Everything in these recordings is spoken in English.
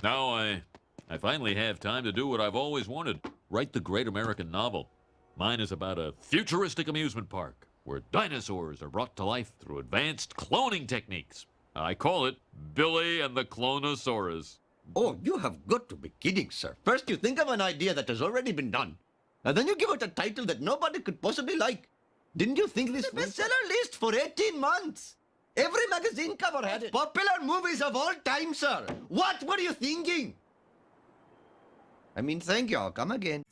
Now I finally have time to do what I've always wanted. Write the great American novel. Mine is about a futuristic amusement park where dinosaurs are brought to life through advanced cloning techniques. I call it Billy and the Clonosaurus. Oh, you have got to be kidding, sir. First you think of an idea that has already been done, and then you give it a title that nobody could possibly like. Didn't you think this bestseller list for 18 months? Every magazine cover had it. Popular movies of all time, sir. What were you thinking? I mean, thank you. I'll come again.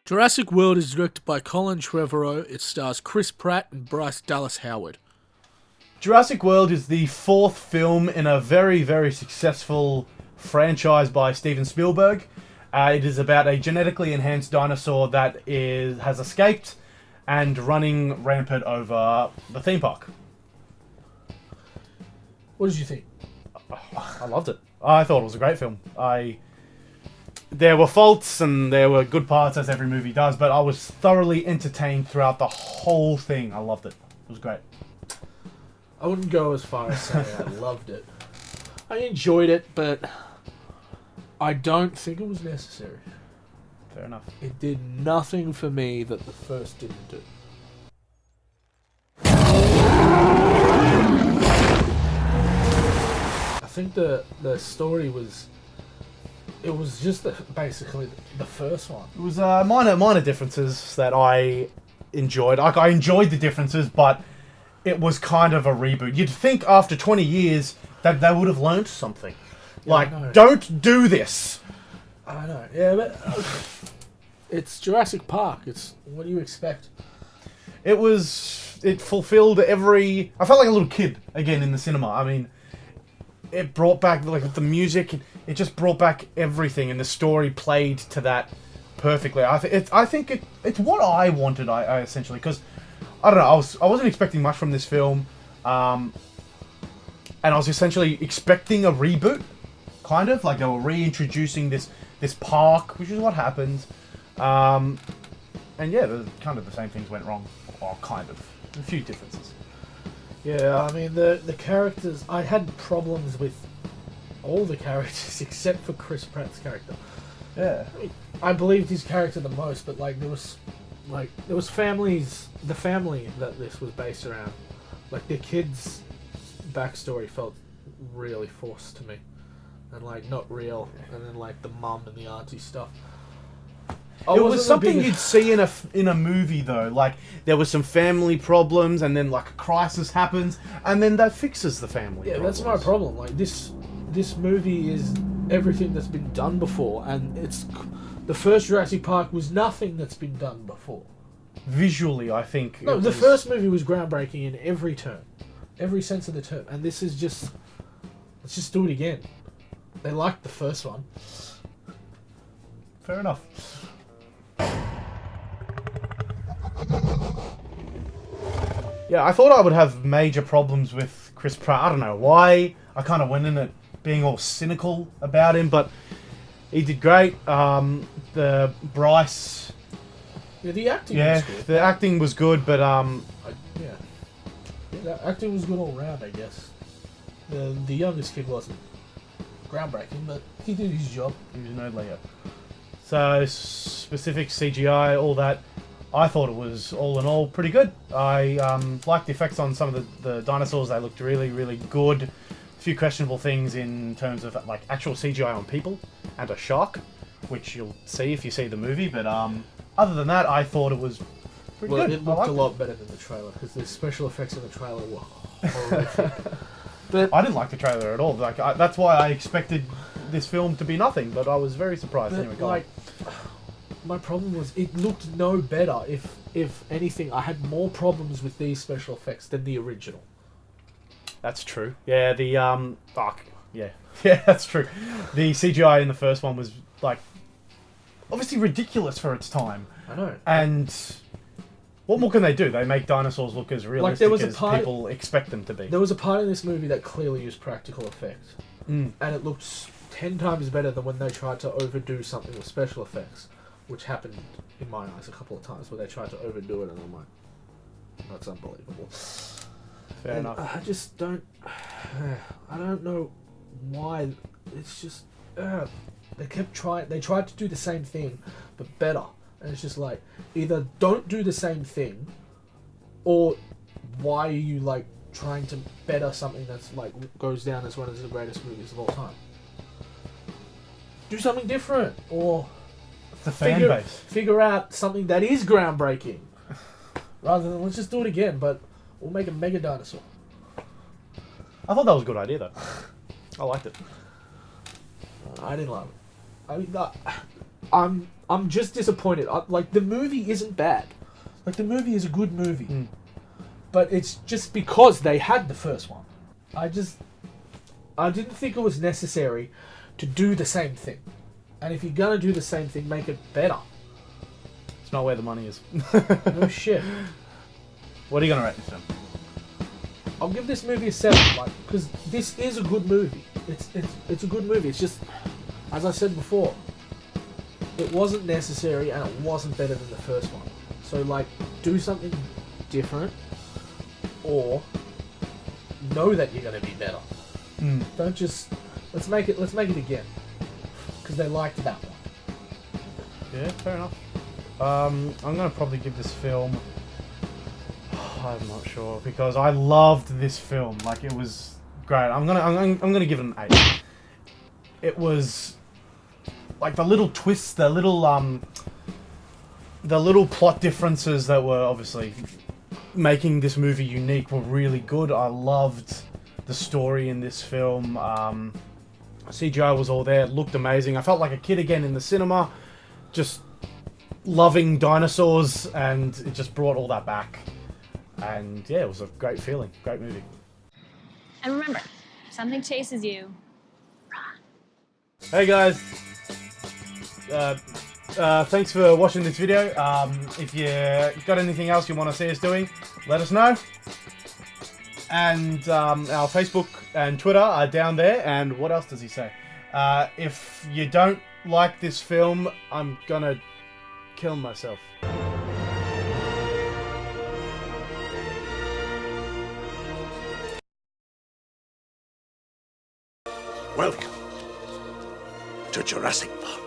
Jurassic World is directed by Colin Trevorrow. It stars Chris Pratt and Bryce Dallas Howard. Jurassic World is the fourth film in a very, very successful franchise by Steven Spielberg. It is about a genetically enhanced dinosaur that has escaped and running rampant over the theme park. What did you think? I loved it. I thought it was a great film. There were faults and there were good parts, as every movie does, but I was thoroughly entertained throughout the whole thing. I loved it. It was great. I wouldn't go as far as saying I loved it. I enjoyed it, but I don't think it was necessary. Fair enough. It did nothing for me that the first didn't do. I think the story was... It was just basically the first one. It was minor differences that I enjoyed. I enjoyed the differences, but it was kind of a reboot. You'd think after 20 years that they would have learned something. Yeah, don't do this. I know. Yeah, but it's Jurassic Park. What do you expect? It fulfilled every... I felt like a little kid again in the cinema. I mean, it brought back the music. It just brought back everything, and the story played to that perfectly. I think it's what I wanted. I essentially, because I don't know. I wasn't expecting much from this film, and I was essentially expecting a reboot, kind of like they were reintroducing this park, which is what happened. And yeah, kind of the same things went wrong, or kind of a few differences. Yeah, I mean the characters. I had problems with all the characters except for Chris Pratt's character. Yeah, I mean, I believed his character the most, but there was families. The family that this was based around, the kids' backstory felt really forced to me, and not real. And then the mum and the auntie stuff. It was something you'd see in a movie though. There was some family problems, and then a crisis happens, and then that fixes the family. Yeah, problems. that's my problem. This movie is everything that's been done before, and the first Jurassic Park was nothing that's been done before. Visually, I think. No, the first movie was groundbreaking in every term, every sense of the term, and this is just, let's just do it again. They liked the first one. Fair enough. Yeah, I thought I would have major problems with Chris Pratt. I don't know why. I kind of went in it being all cynical about him, but he did great. The Bryce... Yeah, the acting was good. The acting was good, but... the acting was good all round, I guess. The youngest kid wasn't groundbreaking, but he did his job. He was no Leo. So, specific CGI, all that... I thought it was, all in all, pretty good. I liked the effects on some of the dinosaurs. They looked really, really good. A few questionable things in terms of actual CGI on people and a shark, which you'll see if you see the movie. But other than that, I thought it was pretty good. It looked a lot better than the trailer, because the special effects in the trailer were horrific. But I didn't like the trailer at all. That's why I expected this film to be nothing, but I was very surprised. Anyway, go on. My problem was it looked no better. If anything, I had more problems with these special effects than the original. That's true. Yeah, yeah, that's true. The CGI in the first one was obviously ridiculous for its time. I know. And what more can they do? They make dinosaurs look as realistic as people expect them to be. There was a part in this movie that clearly used practical effects, and it looked 10 times better than when they tried to overdo something with special effects. Which happened, in my eyes, a couple of times where they tried to overdo it, and I'm like, that's unbelievable. Fair And enough. I just don't. I don't know why. It's just they kept trying. They tried to do the same thing, but better. And it's just like either don't do the same thing, or why are you like trying to better something that's like goes down as one of the greatest movies of all time? Do something different, or The fan base. figure out something that is groundbreaking, rather than let's just do it again, but we'll make a mega dinosaur. I thought that was a good idea, though. I liked it. I didn't love it. I mean, I'm just disappointed. Like the movie isn't bad. Like the movie is a good movie, but it's just because they had the first one. I didn't think it was necessary to do the same thing. And if you're gonna do the same thing, make it better. It's not where the money is. No shit. What are you gonna rate this film? I'll give this movie a 7, like, because this is a good movie. It's a good movie. It's just, as I said before, it wasn't necessary and it wasn't better than the first one. So like, do something different, or know that you're gonna be better. Don't just let's make it again, because they liked that one. Yeah, fair enough. I'm gonna probably give this film. I'm not sure, because I loved this film. Like, it was great. I'm gonna give it an 8. It was like the little twists, the little plot differences that were obviously making this movie unique were really good. I loved the story in this film. CGI was all there. It looked amazing. I felt like a kid again in the cinema, just loving dinosaurs, and it just brought all that back. And yeah, it was a great feeling. Great movie. And remember, if something chases you, Hey guys, thanks for watching this video. If you got anything else you want to see us doing, let us know. And our Facebook and Twitter are down there. And what else does he say? If you don't like this film, I'm gonna kill myself. Welcome to Jurassic Park.